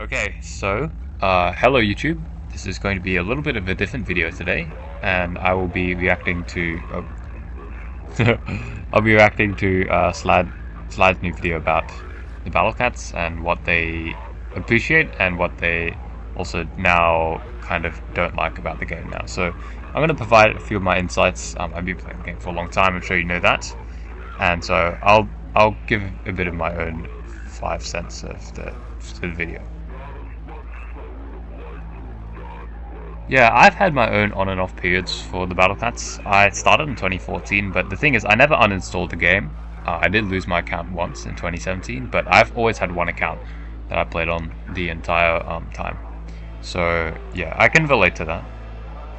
Okay, so, hello YouTube. This is going to be a little bit of a different video today, and I will be reacting to, I'll be reacting to, Slide's new video about the Battle Cats and what they appreciate and what they also now kind of don't like about the game now. So, I'm going to provide a few of my insights. I've been playing the game for a long time, I'm sure you know that, and so I'll give a bit of my own 5 cents of the video. Yeah, I've had my own on and off periods for the Battle Cats. I started in 2014, but the thing is, I never uninstalled the game. I did lose my account once in 2017, but I've always had one account that I played on the entire time. So, yeah, I can relate to that.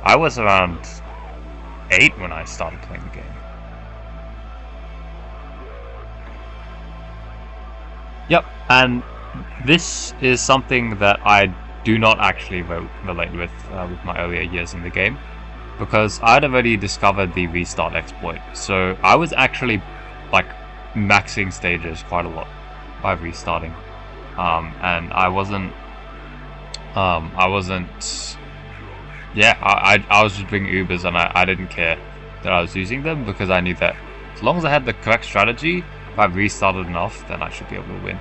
I was around 8 when I started playing the game. Yep, and this is something that I do not actually relate with my earlier years in the game, because I'd already discovered the restart exploit. So I was actually like maxing stages quite a lot by restarting, and I wasn't. Yeah, I was just bringing Ubers, and I didn't care that I was using them, because I knew that as long as I had the correct strategy, if I restarted enough, then I should be able to win.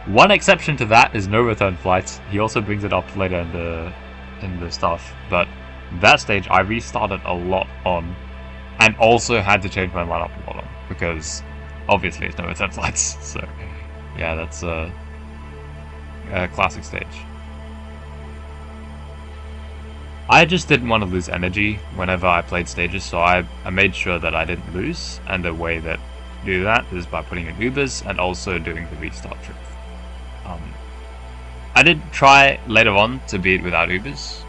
One exception to that is no return flights. He also brings it up later in the stuff, but that stage I restarted a lot on, and also had to change my lineup a lot on, because obviously it's no return flights. So yeah, that's a classic stage. I just didn't want to lose energy whenever I played stages, so I made sure that I didn't lose, and the way that do that is by putting in Ubers and also doing the restart trick. I did try later on to beat without Ubers,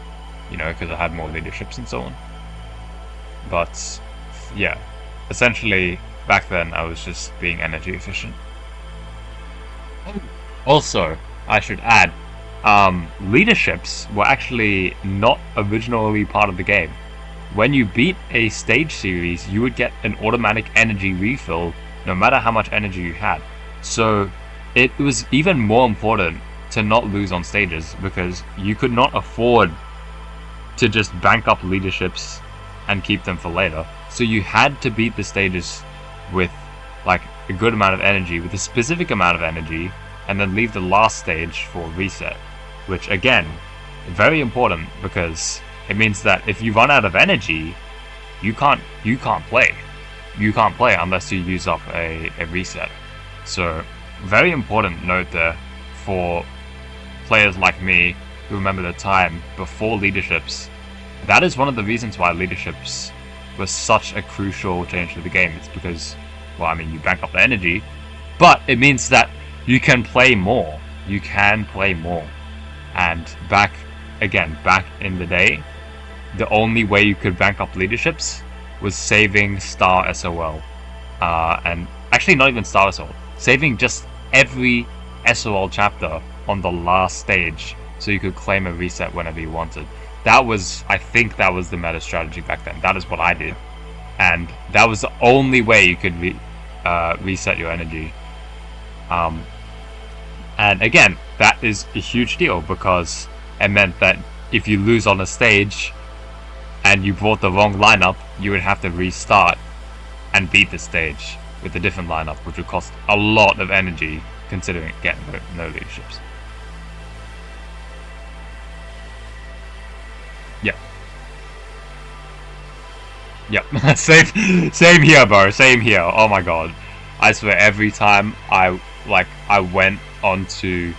you know, because I had more leaderships and so on. But yeah, essentially back then I was just being energy efficient. Also, I should add, leaderships were actually not originally part of the game. When you beat a stage series, you would get an automatic energy refill no matter how much energy you had. So it was even more important to not lose on stages, because you could not afford to just bank up leaderships and keep them for later. So you had to beat the stages with like a good amount of energy, with a specific amount of energy, and then leave the last stage for reset, which again, very important, because it means that if you run out of energy, you can't play. You can't play unless you use up a reset. So very important note there for players like me who remember the time before leaderships. That is one of the reasons why leaderships was such a crucial change to the game. It's because, well, I mean, you bank up the energy, but it means that you can play more. You can play more. And back in the day, the only way you could bank up leaderships was saving Star SOL. And actually not even Star SOL, saving just every SOL chapter on the last stage, so you could claim a reset whenever you wanted. I think that was the meta strategy back then. That is what I did. And that was the only way you could reset your energy. And again, that is a huge deal, because it meant that if you lose on a stage and you brought the wrong lineup, you would have to restart and beat the stage with a different lineup, which would cost a lot of energy, considering getting no leaderships. Yep. Same here, bro. Same here. Oh my god. I swear, every time I went onto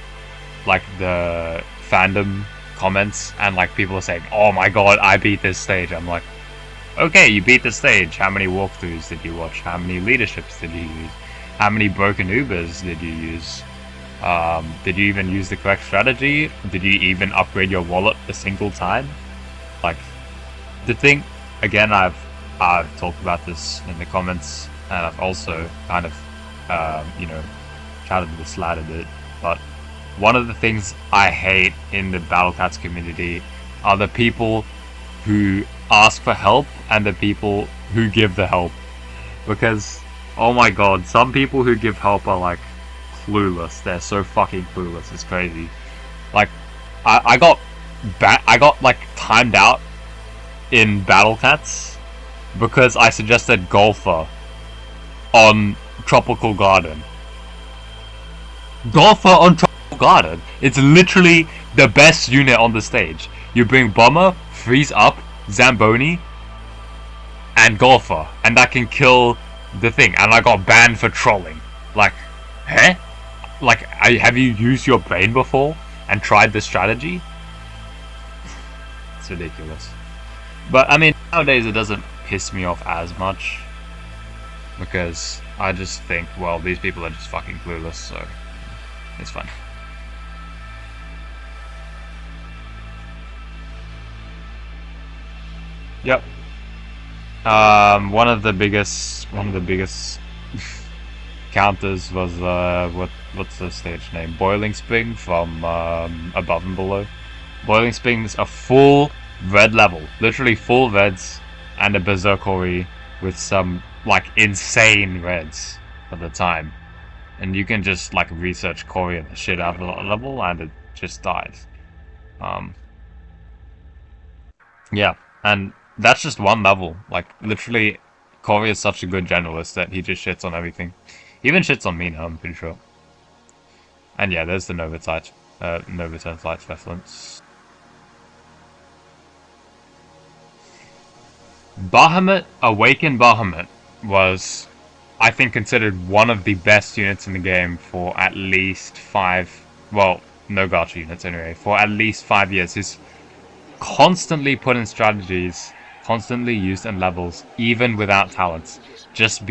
like the fandom comments and like people are saying, "Oh my god, I beat this stage." I'm like, okay, you beat the stage. How many walkthroughs did you watch? How many leaderships did you use? How many broken Ubers did you use? Did you even use the correct strategy? Did you even upgrade your wallet a single time? Like, the thing, again, I've talked about this in the comments, and I've also kind of, chatted with Slad a bit, but one of the things I hate in the Battle Cats community are the people who ask for help and the people who give the help. Because, oh my god, some people who give help are like clueless. They're so fucking clueless, it's crazy. Like, I got like timed out in Battle Cats because I suggested Golfer on Tropical Garden. Golfer on Tropical Garden. It's literally the best unit on the stage. You bring Bomber, Freeze Up, Zamboni, and Golfer, and that can kill the thing. And I got banned for trolling. Like, huh? Like, have you used your brain before and tried this strategy? It's ridiculous. But I mean, nowadays it doesn't piss me off as much because I just think, well, these people are just fucking clueless, so it's fine. Yep. One of the biggest counters was what's the stage name? Boiling Spring from Above and Below. Boiling Spring's a full red level, literally full reds, and a Berserkery with some like insane reds at the time, and you can just like research Courier the shit out of that level, and it just dies. Yeah, and that's just one level. Like literally, Courier is such a good generalist that he just shits on everything. He even shits on me now, I'm pretty sure. And yeah, there's the Nova Tight, Nova Turn Lights reference. Bahamut, Awakened Bahamut was, I think, considered one of the best units in the game for at least 5, well, no gacha units anyway, for at least 5 years. He's constantly put in strategies, constantly used in levels, even without talents. Just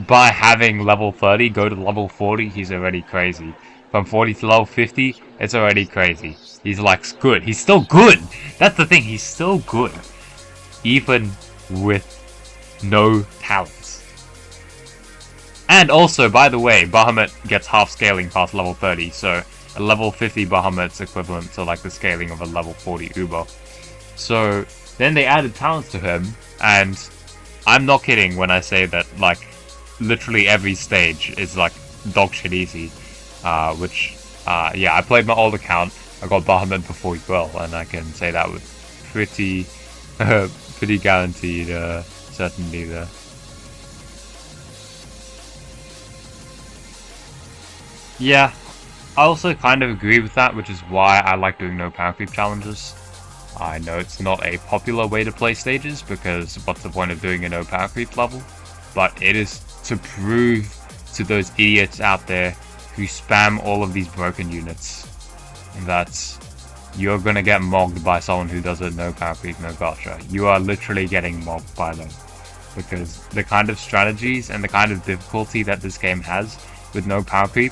by having level 30 go to level 40, he's already crazy. From 40 to level 50, it's already crazy. He's like good. He's still good. That's the thing. He's still good, even with no talents. And also, by the way, Bahamut gets half scaling past level 30, so a level 50 Bahamut's equivalent to like the scaling of a level 40 Uber. So then they added talents to him, and I'm not kidding when I say that like literally every stage is like dog shit easy. Yeah, I played my old account. I got Bahamut before as well, and I can say that with pretty pretty guaranteed certainty there. Yeah, I also kind of agree with that, which is why I like doing no power creep challenges. I know it's not a popular way to play stages, because what's the point of doing a no power creep level? But it is to prove to those idiots out there who spam all of these broken units that you're gonna get mobbed by someone who does a no power creep, no gacha. You are literally getting mobbed by them, because the kind of strategies and the kind of difficulty that this game has with no power creep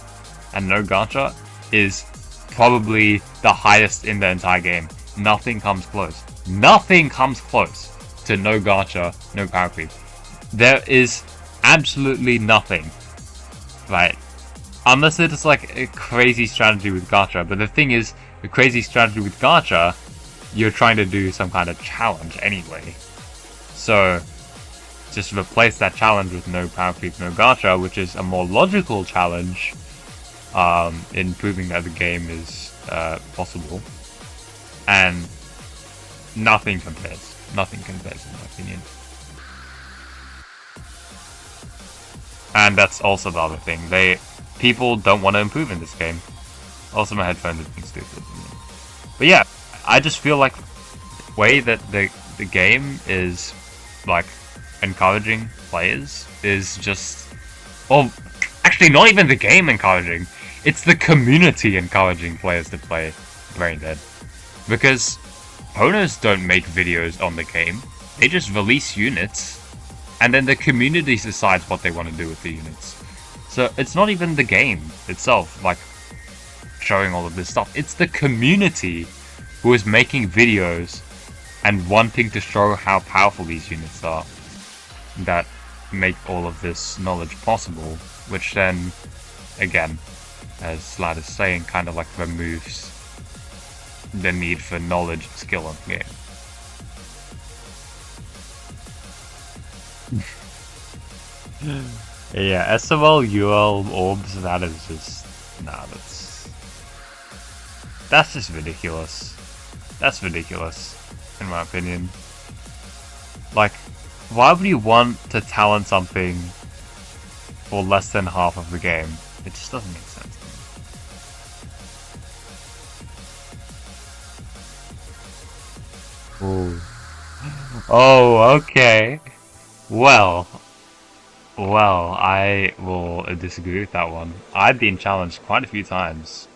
and no gacha is probably the highest in the entire game. Nothing comes close. Nothing comes close to no gacha, no power creep. There is absolutely nothing, right? Unless it's like a crazy strategy with gacha. But the thing is, the crazy strategy with gacha, you're trying to do some kind of challenge anyway. So just replace that challenge with no power creep, no gacha, which is a more logical challenge in proving that the game is possible. And nothing compares. Nothing compares, in my opinion. And that's also the other thing. People don't want to improve in this game. Also, my headphones are being stupid. But yeah, I just feel like the way that the game is like encouraging players is just, well, actually not even the game encouraging. It's the community encouraging players to play Brain Dead. Because owners don't make videos on the game. They just release units, and then the community decides what they want to do with the units. So it's not even the game itself, like, showing all of this stuff. It's the community who is making videos and wanting to show how powerful these units are that make all of this knowledge possible, which then, again, as Slad is saying, kind of like removes the need for knowledge and skill on the game. Yeah, SOL, UL, orbs, that is just... nah, that's... That's just ridiculous. That's ridiculous, in my opinion. Like, why would you want to talent something for less than half of the game? It just doesn't make sense to me. Ooh. Oh, okay. Well, I will disagree with that one. I've been challenged quite a few times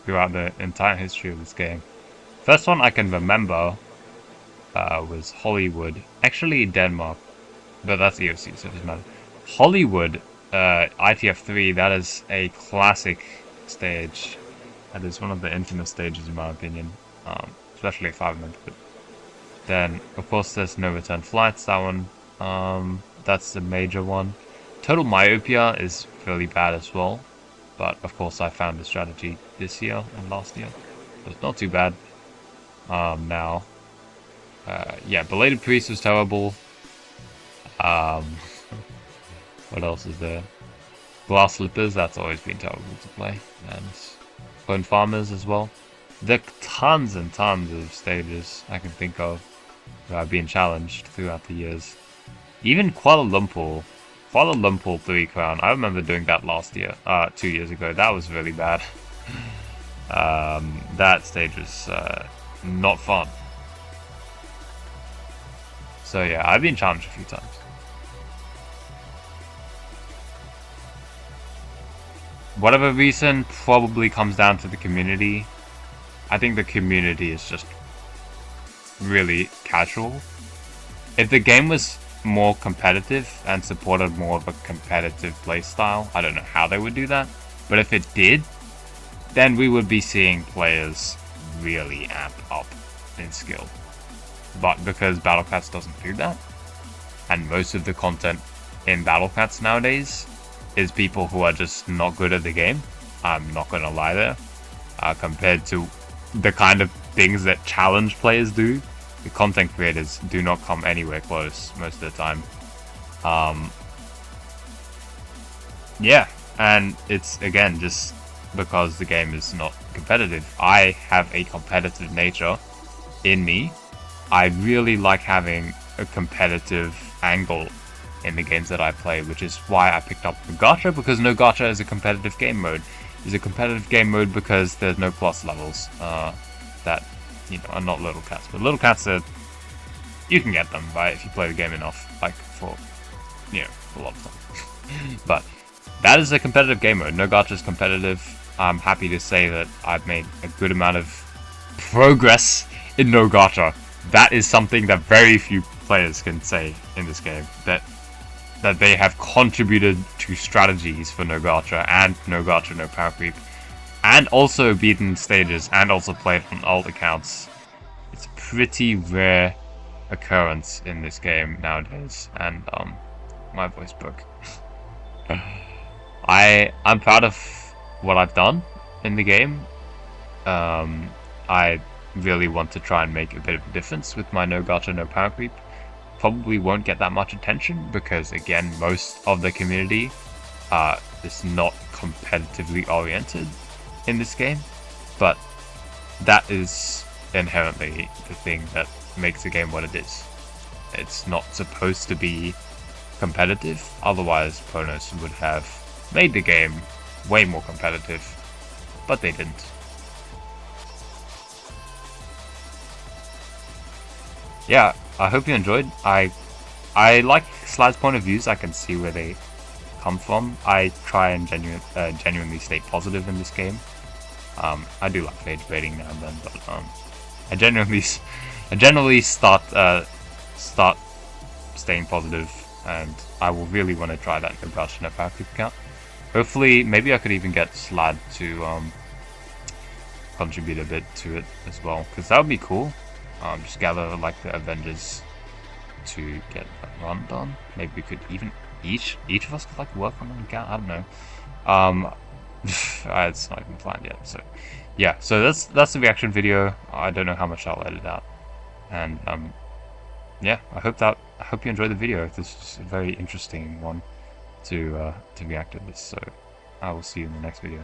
throughout the entire history of this game. First one I can remember was Hollywood, actually Denmark, but that's EOC, so it doesn't matter. Hollywood, ITF3, that is a classic stage. That is one of the infamous stages in my opinion, especially if I remember it. Then, of course, there's No Return Flights, that one. That's the major one. Total Myopia is really bad as well, but of course I found a strategy this year and last year, so it's not too bad. Now, yeah, Belated Priest was terrible. What else is there? Glass Slippers, that's always been terrible to play, and Clone Farmers as well. There are tons and tons of stages I can think of that I've been challenged throughout the years. Even Kuala Lumpur 3 Crown, I remember doing that last year, 2 years ago. That was really bad. That stage was not fun. So yeah, I've been challenged a few times. Whatever reason, probably comes down to the community. I think the community is just really casual. If the game was more competitive and supported more of a competitive playstyle, I don't know how they would do that, but if it did, then we would be seeing players really amp up in skill. But because Battle Cats doesn't do that, and most of the content in Battle Cats nowadays is people who are just not good at the game, I'm not gonna lie there, compared to the kind of things that challenge players do, the content creators do not come anywhere close most of the time. Yeah, and it's again just because the game is not competitive. I have a competitive nature in me. I really like having a competitive angle in the games that I play, which is why I picked up the gacha, because no gacha is a competitive game mode. It's a competitive game mode because there's no plus levels that, you know, are not little cats. But little cats are, you can get them, right, if you play the game enough, like for, you know, a lot of time. But that is a competitive game mode. No gacha is competitive. I'm happy to say that I've made a good amount of progress in no gacha. That is something that very few players can say in this game, that they have contributed to strategies for no gacha and no gacha, no power creep, and also beaten stages and also played on alt accounts. It's a pretty rare occurrence in this game nowadays, and my voice broke. I'm proud of what I've done in the game. I really want to try and make a bit of a difference with my no gacha, no power creep. Probably won't get that much attention because, again, most of the community is not competitively oriented in this game, but that is inherently the thing that makes the game what it is. It's not supposed to be competitive, otherwise Pronos would have made the game way more competitive, but they didn't. Yeah, I hope you enjoyed. I like Slad's point of views. I can see where they come from. I try and genuinely stay positive in this game. I do like rage baiting now and then, but I generally start staying positive, and I will really want to try that no gacha, no power creep account. Hopefully, maybe I could even get Slad to contribute a bit to it as well, because that would be cool. Just gather like the Avengers to get that run done. Maybe we could even each of us could like work on an account. I don't know. It's not even planned yet. So yeah, so that's the reaction video. I don't know how much I'll edit out, and yeah, I hope you enjoyed the video. This is a very interesting one to react to this. So I will see you in the next video.